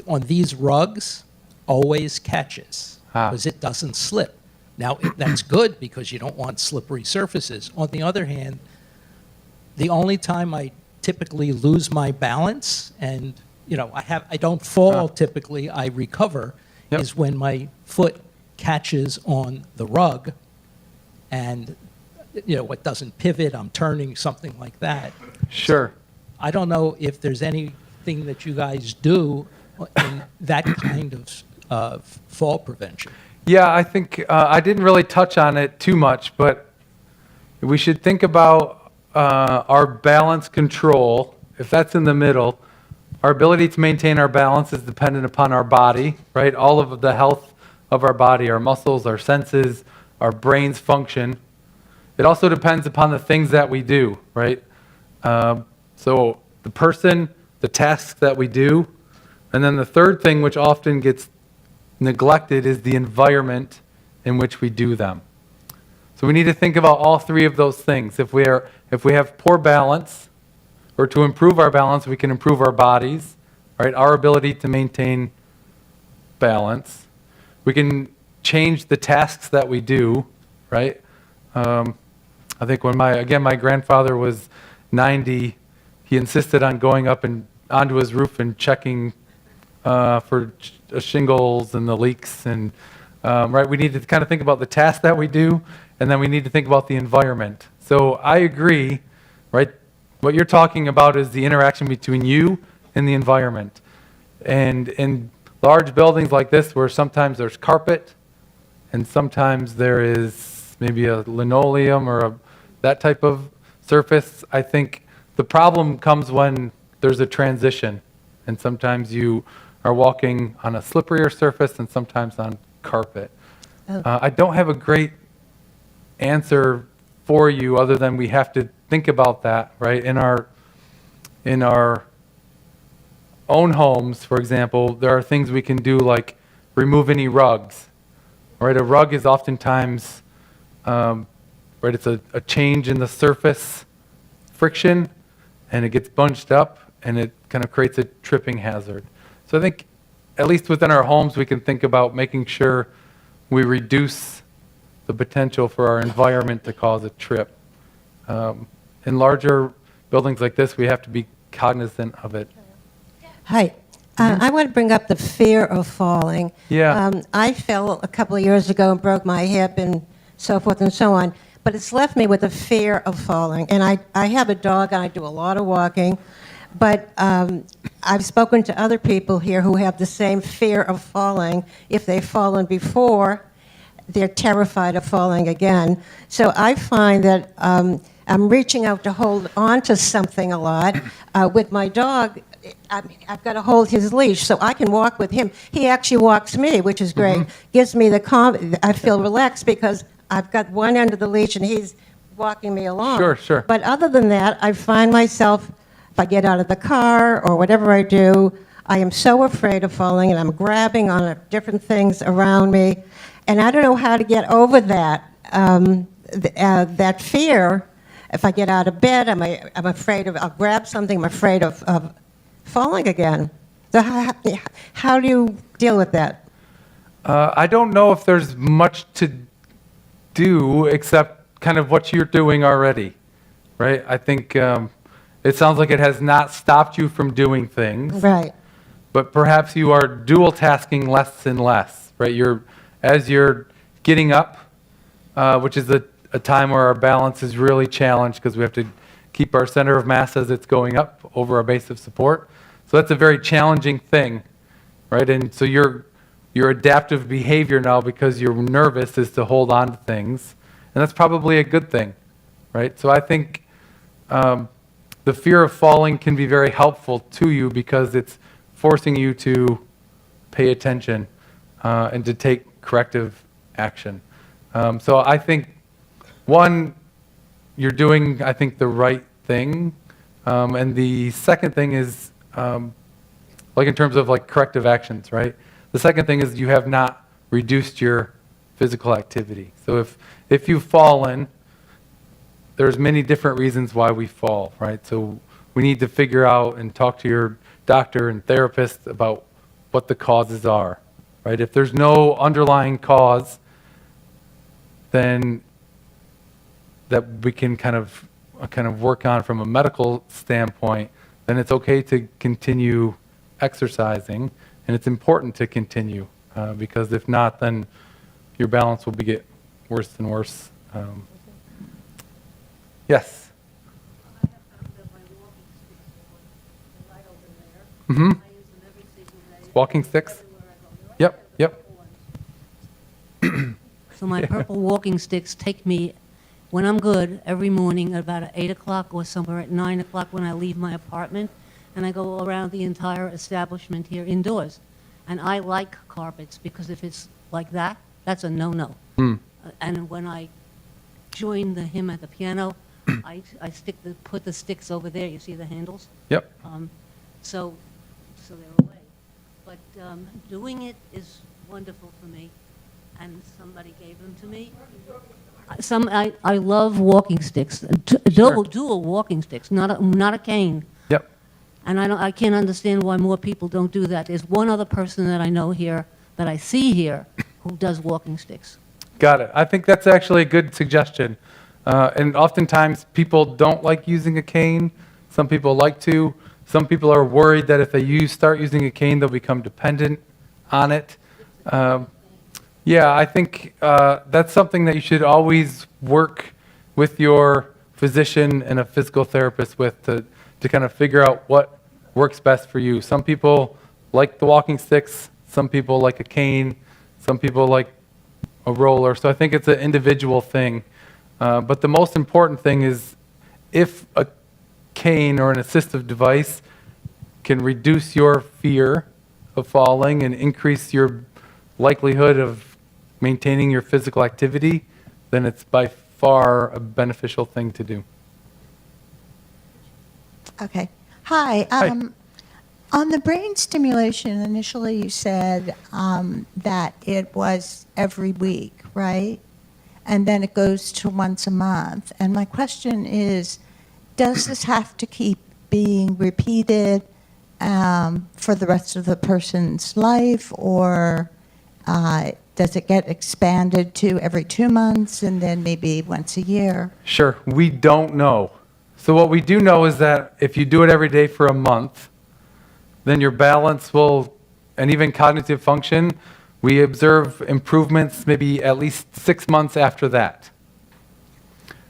On these rugs, always catches Ah. because it doesn't slip. Now, that's good because you don't want slippery surfaces. On the other hand, the only time I typically lose my balance and, I don't fall typically, I recover, Yep. is when my foot catches on the rug and, it doesn't pivot, I'm turning, something like that. Sure. I don't know if there's anything that you guys do in that kind of fall prevention. Yeah, I think I didn't really touch on it too much, but we should think about our balance control. If that's in the middle, our ability to maintain our balance is dependent upon our body, right? All of the health of our body, our muscles, our senses, our brain's function. It also depends upon the things that we do, right? So the person, the tasks that we do, and then the third thing, which often gets neglected, is the environment in which we do them. So we need to think about all three of those things. If we have poor balance, or to improve our balance, we can improve our bodies, right? Our ability to maintain balance. We can change the tasks that we do, right? I think when my grandfather was 90, he insisted on going up and onto his roof and checking for shingles and the leaks. And right, we need to kind of think about the tasks that we do, and then we need to think about the environment. So I agree, right? What you're talking about is the interaction between you and the environment. And in large buildings like this, where sometimes there's carpet, and sometimes there is maybe a linoleum or that type of surface, I think the problem comes when there's a transition. And sometimes you are walking on a slipperier surface and sometimes on carpet. I don't have a great answer for you other than we have to think about that, right? In our own homes, for example, there are things we can do like remove any rugs, right? A rug is oftentimes, right, it's a change in the surface friction, and it gets bunched up, and it kind of creates a tripping hazard. So I think, at least within our homes, we can think about making sure we reduce the potential for our environment to cause a trip. In larger buildings like this, we have to be cognizant of it. Hi. I want to bring up the fear of falling. Yeah. I fell a couple of years ago and broke my hip and so forth and so on. But it's left me with a fear of falling. And I have a dog and I do a lot of walking. But I've spoken to other people here who have the same fear of falling. If they've fallen before, they're terrified of falling again. So I find that I'm reaching out to hold on to something a lot. With my dog, I've got to hold his leash so I can walk with him. He actually walks me, which is great. Gives me I feel relaxed because I've got one end of the leash and he's walking me along. Sure. But other than that, I find myself, if I get out of the car or whatever I do, I am so afraid of falling and I'm grabbing on different things around me. And I don't know how to get over that, that fear. If I get out of bed, I'm afraid I'll grab something, I'm afraid of falling again. So how do you deal with that? I don't know if there's much to do except kind of what you're doing already, right? I think it sounds like it has not stopped you from doing things. Right. but perhaps you are dual tasking less and less, right? As you're getting up, which is a time where our balance is really challenged because we have to keep our center of mass as it's going up over our base of support. So that's a very challenging thing, right? And so your adaptive behavior now, because you're nervous, is to hold on to things, and that's probably a good thing, right? So I think the fear of falling can be very helpful to you because it's forcing you to pay attention and to take corrective action. So I think, one, you're doing, I think, the right thing. And the second thing is, like in terms of like corrective actions, right? The second thing is you have not reduced your physical activity. So if you've fallen, there's many different reasons why we fall, right? So we need to figure out and talk to your doctor and therapist about what the causes are, right? If there's no underlying cause, then that we can kind of work on from a medical standpoint, then it's okay to continue exercising, and it's important to continue because if not, then your balance will get worse and worse. Yes. Mm-hmm. Walking sticks? Yep, yep. So my purple walking sticks take me, when I'm good, every morning at about 8 o'clock or somewhere at 9 o'clock when I leave my apartment, and I go around the entire establishment here indoors. And I like carpets because if it's like that, that's a no-no. And when I join him at the piano, I put the sticks over there. You see the handles? Yep. So they're away. But doing it is wonderful for me, and somebody gave them to me. I love walking sticks, dual walking sticks, not a cane. Yep. And I can't understand why more people don't do that. There's one other person that I know here, that I see here, who does walking sticks. Got it. I think that's actually a good suggestion. And oftentimes people don't like using a cane. Some people like to. Some people are worried that if they start using a cane, they'll become dependent on it. Yeah, I think that's something that you should always work with your physician and a physical therapist with to kind of figure out what works best for you. Some people like the walking sticks. Some people like a cane. Some people like a roller. So I think it's an individual thing. But the most important thing is if a cane or an assistive device can reduce your fear of falling and increase your likelihood of maintaining your physical activity, then it's by far a beneficial thing to do. Okay. Hi. Hi. On the brain stimulation, initially you said that it was every week, right? And then it goes to once a month. And my question is, does this have to keep being repeated for the rest of the person's life, or does it get expanded to every 2 months and then maybe once a year? Sure. We don't know. So what we do know is that if you do it every day for a month, then your balance will, and even cognitive function, we observe improvements maybe at least 6 months after that.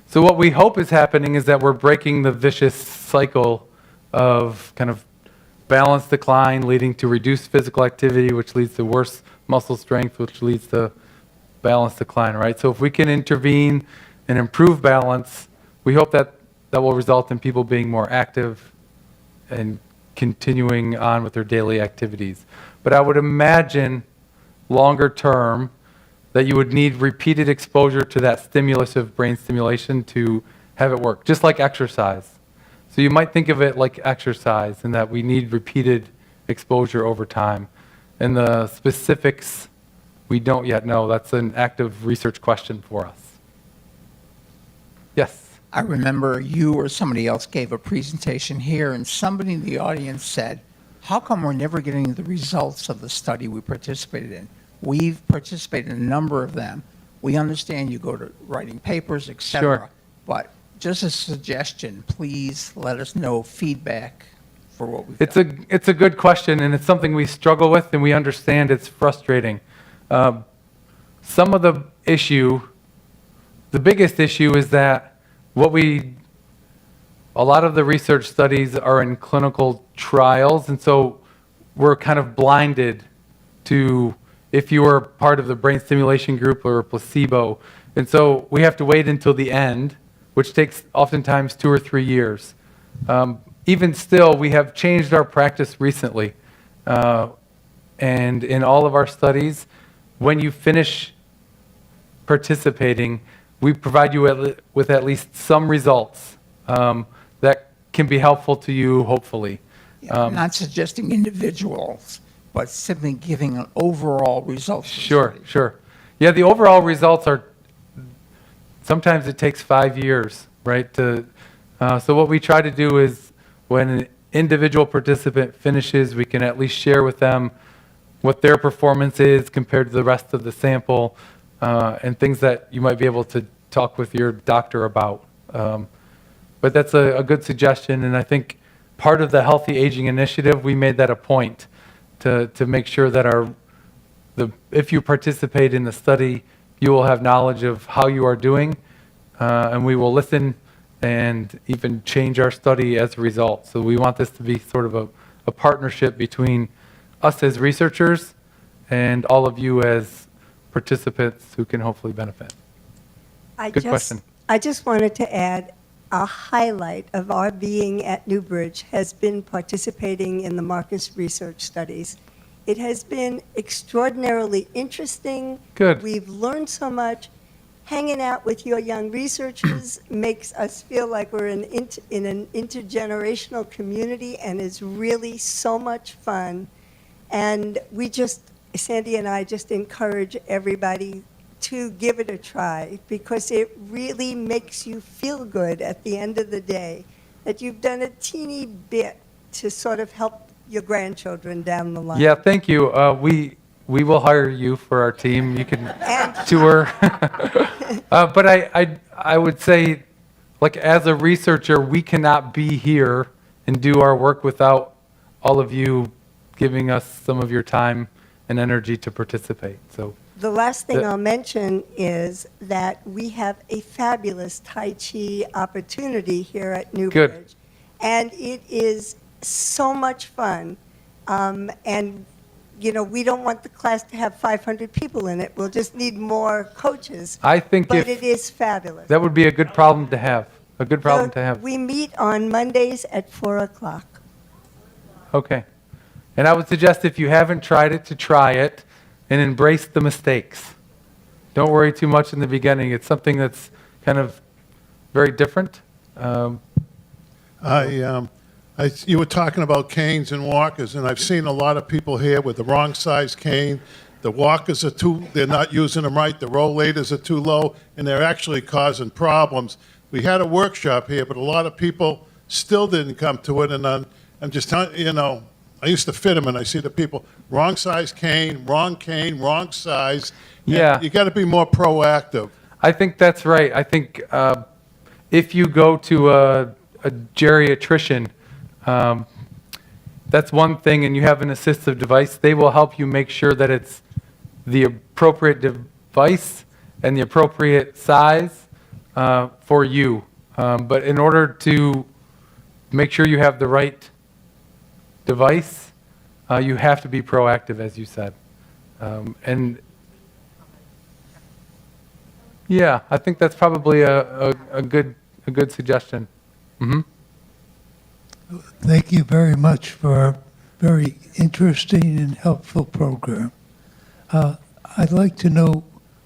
So what we hope is happening is that we're breaking the vicious cycle of kind of balance decline leading to reduced physical activity, which leads to worse muscle strength, which leads to balance decline, right? So if we can intervene and improve balance, we hope that that will result in people being more active and continuing on with their daily activities. But I would imagine longer term that you would need repeated exposure to that stimulus of brain stimulation to have it work, just like exercise. So you might think of it like exercise in that we need repeated exposure over time. And the specifics, we don't yet know. That's an active research question for us. Yes? I remember you or somebody else gave a presentation here, and somebody in the audience said, how come we're never getting the results of the study we participated in? We've participated in a number of them. We understand you go to writing papers, et cetera. Sure. But just a suggestion, please let us know feedback for what we've It's done? it's a good question, and it's something we struggle with, and we understand it's frustrating. Some of the biggest issue is that a lot of the research studies are in clinical trials, and so we're kind of blinded to if you were part of the brain stimulation group or a placebo. And so we have to wait until the end, which takes oftentimes 2 or 3 years. Even still, we have changed our practice recently. And in all of our studies, when you finish participating, we provide you with at least some results that can be helpful to you, hopefully. Yeah, not suggesting individuals, but simply giving an overall result. for the Sure, study. sure. Yeah, the overall results are, sometimes it takes 5 years, right? So what we try to do is when an individual participant finishes, we can at least share with them what their performance is compared to the rest of the sample, and things that you might be able to talk with your doctor about. But that's a good suggestion, and I think part of the Healthy Aging Initiative, we made that a point to make sure that if you participate in the study, you will have knowledge of how you are doing, and we will listen and even change our study as a result. So we want this to be sort of a partnership between us as researchers and all of you as participants who can hopefully benefit. Good question. I just wanted to add a highlight of our being at Newbridge has been participating in the Marcus research studies. It has been extraordinarily interesting. Good. We've learned so much. Hanging out with your young researchers makes us feel like we're in an intergenerational community and is really so much fun. And Sandy and I just encourage everybody to give it a try because it really makes you feel good at the end of the day that you've done a teeny bit to sort of help your grandchildren down the line. Yeah, thank you. We will hire you for our team. You can And tour. But I would say, like, as a researcher, we cannot be here and do our work without all of you giving us some of your time and energy to participate. So the last thing The- I'll mention is that we have a fabulous Tai Chi opportunity here at Newbridge. And it is so much fun. And, we don't want the class to have 500 people in it. We'll just need more coaches. I think But if it is fabulous. that would be a good problem to have, a good problem to have. We meet on Mondays at 4 o'clock. Okay. And I would suggest if you haven't tried it, to try it and embrace the mistakes. Don't worry too much in the beginning. It's something that's kind of very different. You were talking about canes and walkers, and I've seen a lot of people here with the wrong size cane. The walkers they're not using them right, the rollators are too low, and they're actually causing problems. We had a workshop here, but a lot of people still didn't come to it, and I'm just telling I used to fit them, and I see the people, wrong size cane, wrong size. And Yeah. you got to be more proactive. I think that's right. I think if you go to a geriatrician, that's one thing, and you have an assistive device, they will help you make sure that it's the appropriate device and the appropriate size for you. But in order to make sure you have the right device, you have to be proactive, as you said. And yeah, I think that's probably a good suggestion. Mm-hmm. Thank you very much for a very interesting and helpful program. I'd like to know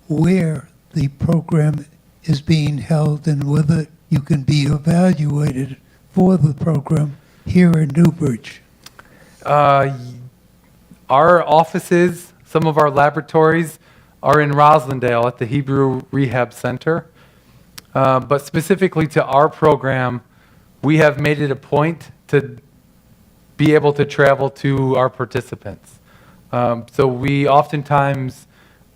where the program is being held and whether you can be evaluated for the program here in Newbridge. Our offices, some of our laboratories are in Roslindale at the Hebrew Rehab Center. But specifically to our program, we have made it a point to be able to travel to our participants. So we oftentimes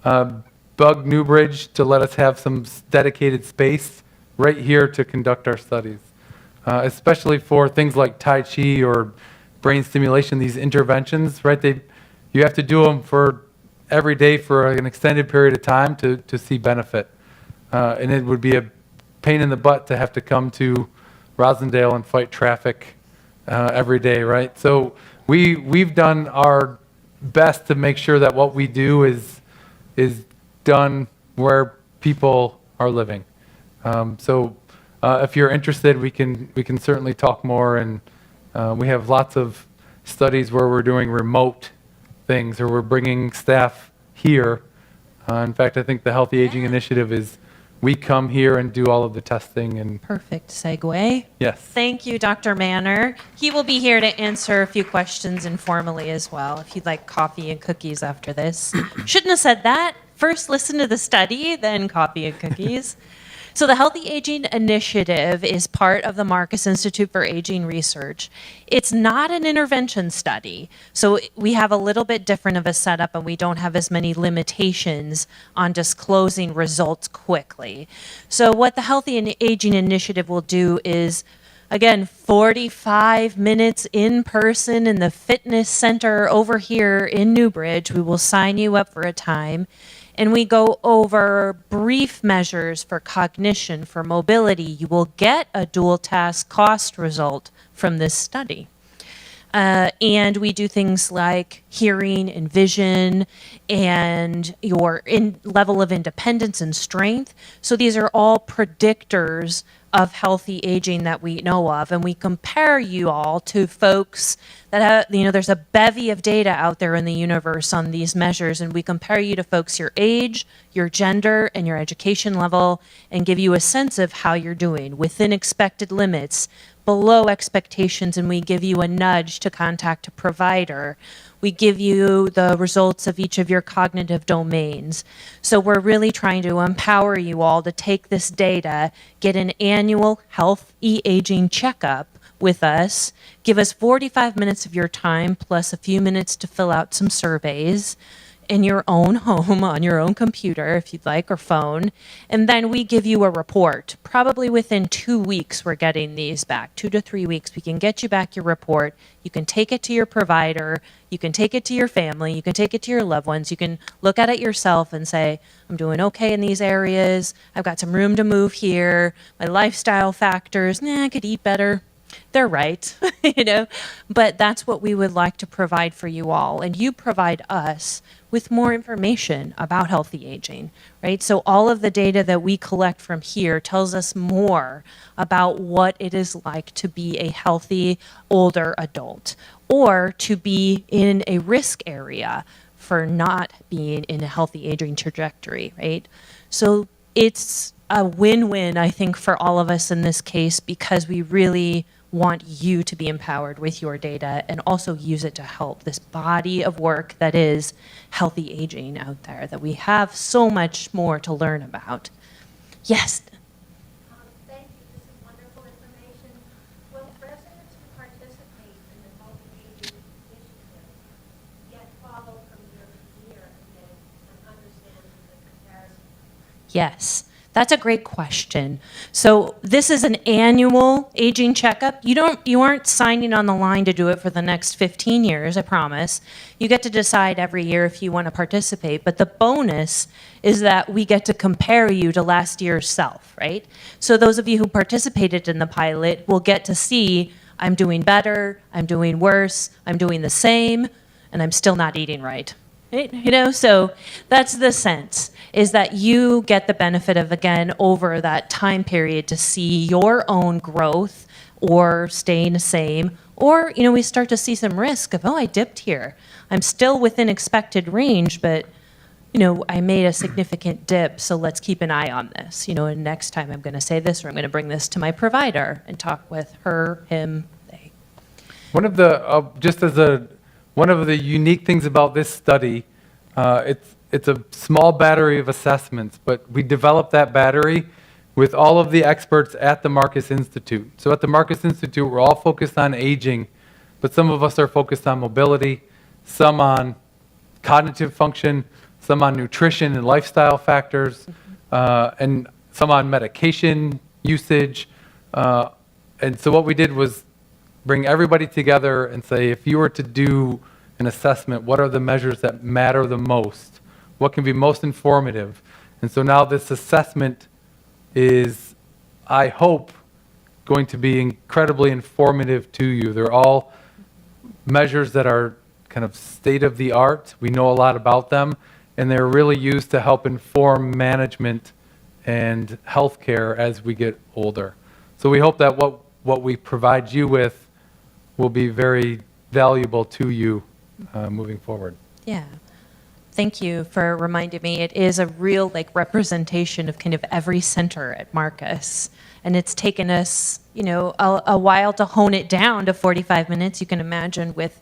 bug Newbridge to let us have some dedicated space right here to conduct our studies, especially for things like Tai Chi or brain stimulation, these interventions, right? You have to do them for every day for an extended period of time to see benefit. And it would be a pain in the butt to have to come to Rosendale and fight traffic every day, right? So we've done our best to make sure that what we do is done where people are living. So if you're interested, we can certainly talk more, and we have lots of studies where we're doing remote things, or we're bringing staff here. In fact, I think the Healthy Aging Initiative is we come here and do all of the testing. And Perfect segue. yes. Thank you, Dr. Manor. He will be here to answer a few questions informally as well, if you'd like coffee and cookies after this. Shouldn't have said that. First, listen to the study, then coffee and cookies. So the Healthy Aging Initiative is part of the Marcus Institute for Aging Research. It's not an intervention study, so we have a little bit different of a setup, and we don't have as many limitations on disclosing results quickly. So what the Healthy Aging Initiative will do is, again, 45 minutes in person in the fitness center over here in Newbridge. We will sign you up for a time. And we go over brief measures for cognition, for mobility. You will get a dual task cost result from this study. And we do things like hearing and vision and your level of independence and strength. So these are all predictors of healthy aging that we know of. And we compare you all to folks that have, there's a bevy of data out there in the universe on these measures. And we compare you to folks your age, your gender, and your education level, and give you a sense of how you're doing within expected limits, below expectations, and we give you a nudge to contact a provider. We give you the results of each of your cognitive domains. So we're really trying to empower you all to take this data, get an annual health e-aging checkup with us, give us 45 minutes of your time plus a few minutes to fill out some surveys in your own home on your own computer, if you'd like, or phone. And then we give you a report. Probably within 2 weeks, we're getting these back. 2 to 3 weeks, we can get you back your report. You can take it to your provider. You can take it to your family. You can take it to your loved ones. You can look at it yourself and say, I'm doing okay in these areas. I've got some room to move here. My lifestyle factors, I could eat better. They're right, but that's what we would like to provide for you all. And you provide us with more information about healthy aging, right? So all of the data that we collect from here tells us more about what it is like to be a healthy older adult or to be in a risk area for not being in a healthy aging trajectory, right? So it's a win-win, I think, for all of us in this case, because we really want you to be empowered with your data and also use it to help this body of work that is healthy aging out there, that we have so much more to learn about. Yes? Thank you. This is wonderful information. Will residents who participate in the Healthy Aging Initiative yet follow from year to year and understand the comparison? Yes. That's a great question. So this is an annual aging checkup. You aren't signing on the line to do it for the next 15 years, I promise. You get to decide every year if you want to participate, but the bonus is that we get to compare you to last year's self, right? So those of you who participated in the pilot will get to see, I'm doing better, I'm doing worse, I'm doing the same, and I'm still not eating right. So that's the sense, is that you get the benefit of, again, over that time period to see your own growth or staying the same, or, we start to see some risk of, I dipped here. I'm still within expected range, but, I made a significant dip, so let's keep an eye on this. And next time I'm going to say this, or I'm going to bring this to my provider and talk with her, him, they. One of the, one of the unique things about this study, it's a small battery of assessments, but we developed that battery with all of the experts at the Marcus Institute. So at the Marcus Institute, we're all focused on aging, but some of us are focused on mobility, some on cognitive function, some on nutrition and lifestyle factors, and some on medication usage. And so what we did was bring everybody together and say, if you were to do an assessment, what are the measures that matter the most? What can be most informative? And so now this assessment is, I hope, going to be incredibly informative to you. They're all measures that are kind of state of the art. We know a lot about them, and they're really used to help inform management and healthcare as we get older. So we hope that what we provide you with will be very valuable to you moving forward. Yeah. Thank you for reminding me. It is a real representation of kind of every center at Marcus. And it's taken us, a while to hone it down to 45 minutes. You can imagine with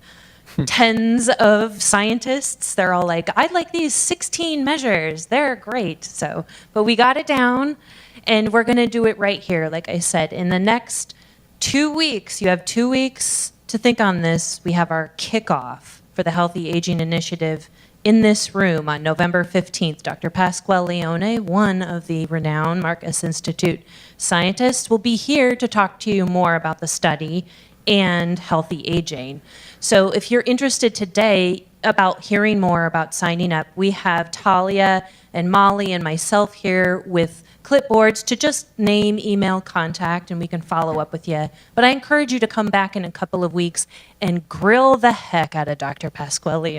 tens of scientists, they're all like, I'd like these 16 measures. They're great. But we got it down, and we're going to do it right here. Like I said, in the next 2 weeks, you have 2 weeks to think on this. We have our kickoff for the Healthy Aging Initiative in this room on November 15th. Dr. Pasquale, one of the renowned Marcus Institute scientists, will be here to talk to you more about the study and healthy aging. So if you're interested today about hearing more about signing up, we have Talia and Molly and myself here with clipboards to just name, email, contact, and we can follow up with you. But I encourage you to come back in a couple of weeks and grill the heck out of Dr. Pasquale.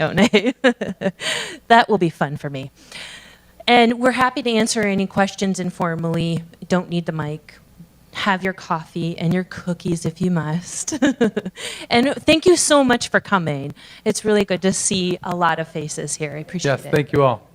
That will be fun for me. And we're happy to answer any questions informally. Don't need the mic. Have your coffee and your cookies if you must. And thank you so much for coming. It's really good to see a lot of faces here. I appreciate it. Yes, thank you all.